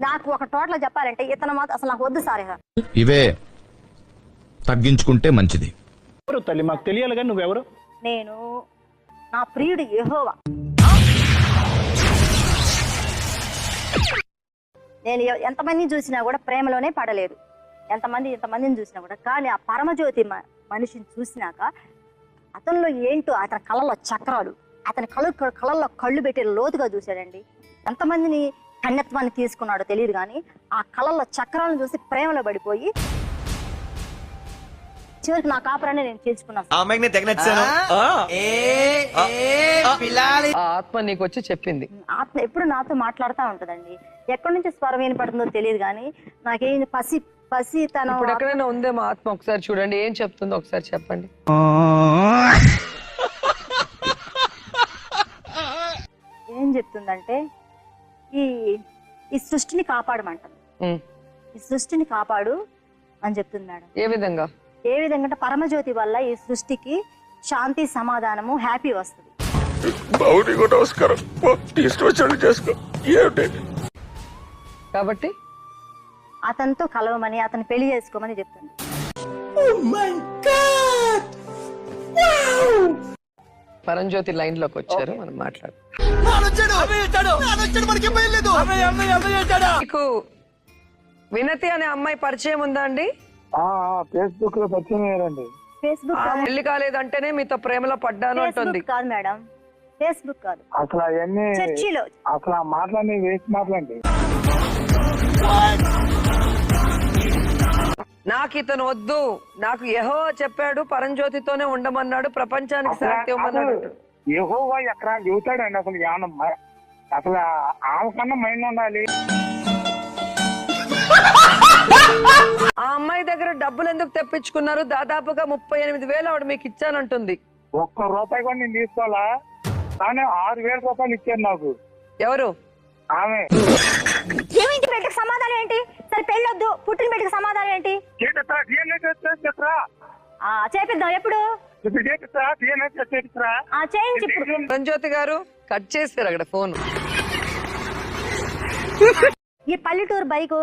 నాకు ఒక టోటల్ చెప్పాలంటే ఇతను మాత్రం అసలు నాకు వద్దు సార్ ఇక. ఇవే తగ్గించుకుంటే మంచిది. ఎవరు తల్లి మాకు తెలియాలి కానీ నువ్వెవరు? నేను నా ప్రియుడు యెహోవా. నేను ఎంతమందిని చూసినా కూడా ప్రేమలోనే పడలేదు. ఎంతమందిని చూసినా కూడా. కానీ ఆ పరమజ్యోతి మనిషిని చూసినాక అతనిలో ఏంటో, అతని కళ్ళలో చక్రాలు, అతని కళ్ళల్లో కళ్ళు పెట్టి లోతుగా చూశాడండి. ఎంతమందిని కన్యత్వాన్ని తీసుకున్నాడో తెలియదు కానీ ఆ కళ్ళల్లో చక్రాలను చూసి ప్రేమలో పడిపోయి చివరికి నా కాపురాన్ని నేను చేర్చుకున్నాను. ఆత్మ నీకు వచ్చి చెప్పింది. ఆత్మ ఎప్పుడు నాతో మాట్లాడుతూ ఉంటదండి. ఎక్కడి నుంచి స్వరం వినపడుతుందో తెలియదు కానీ నాకేం పసితనం. ఇప్పుడు ఎక్కడైనా ఉందేమో ఆత్మ, ఒకసారి చూడండి ఏం చెప్తుందో ఒకసారి చెప్పండి. ఏం చెప్తుందంటే ఈ సృష్టిని కాపాడమంటుంది. ఈ సృష్టిని కాపాడు అని చెప్తుంది మేడం. ఏ విధంగా? ఏ విధంగా అంటే పరమజ్యోతి వల్ల ఈ సృష్టికి శాంతి, సమాధానము, హ్యాపీ వస్తుంది. కాబట్టి అతనితో కలవమని, అతను పెళ్లి చేసుకోమని చెప్తుంది. పరంజ్యోతి లైన్ లోకి వచ్చారు, మనం మాట్లాడు. మీకు వినతి అనే అమ్మాయి పరిచయం ఉందా అండి? ఫేస్బుక్ లో పరిచయం అయ్యారండి. ఫేస్బుక్ పెళ్లి కాలేదంటేనే మీతో ప్రేమలో పడ్డాను అంటుంది. కాదు మేడం, ఫేస్బుక్ కాదు, అసలు అవన్నీ చర్చిలో. అసలు ఆ మాటలన్నీ వేస్ట్ మాటలండి. నాకు ఇతను వద్దు, నాకు యెహోవా చెప్పాడు పరంజ్యోతితోనే ఉండమన్నాడు, ప్రపంచానికి శాంతి ఇవ్వమన్నాడు. యెహోవా ఎక్కడ చెబుతాడండి? అసలు జ్ఞానం అసలు ఆమె కన్నా మైండ్ ఉండాలి. ఆ అమ్మాయి దగ్గర డబ్బులు ఎందుకు తెప్పించుకున్నారు? దాదాపుగా 38,000 ఆవిడ మీకు ఇచ్చానంటుంది. ఒక్క రూపాయి కూడా నేను తీసుకోవాలా, కానీ 6,000 రూపాయలు ఇచ్చారు నాకు. ఎవరు? ఆమె. ఏమిటి బిడ్డకు సమాధానం ఏంటి? సరే పెళ్ళొద్దు, పుట్టిన బిడ్డకు సమాధానం ఏంటి? చేపిద్దాం. ఎప్పుడు చేయించి పరంజ్యోతి గారు కట్ చేశారు అక్కడ ఫోన్. ఈ పల్లెటూరు బైక్